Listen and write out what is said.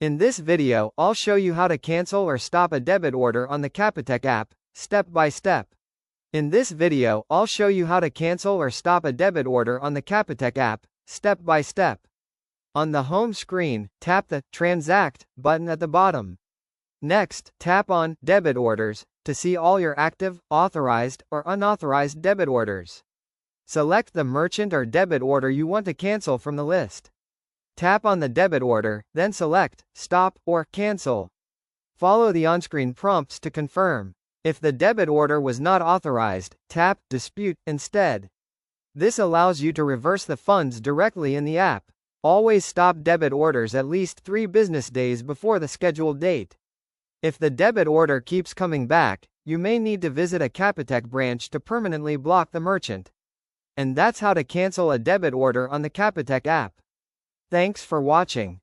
In this video, I'll show you how to cancel or stop a debit order on the Capitec app, step by step. In this video, I'll show you how to cancel or stop a debit order on the Capitec app, step by step. On the home screen, tap the Transact button at the bottom. Next, tap on Debit Orders to see all your active, authorized, or unauthorized debit orders. Select the merchant or debit order you want to cancel from the list. Tap on the debit order, then select Stop or Cancel. Follow the on-screen prompts to confirm. If the debit order was not authorized, tap Dispute instead. This allows you to reverse the funds directly in the app. Always stop debit orders at least 3 business days before the scheduled date. If the debit order keeps coming back, you may need to visit a Capitec branch to permanently block the merchant. And that's how to cancel a debit order on the Capitec app. Thanks for watching.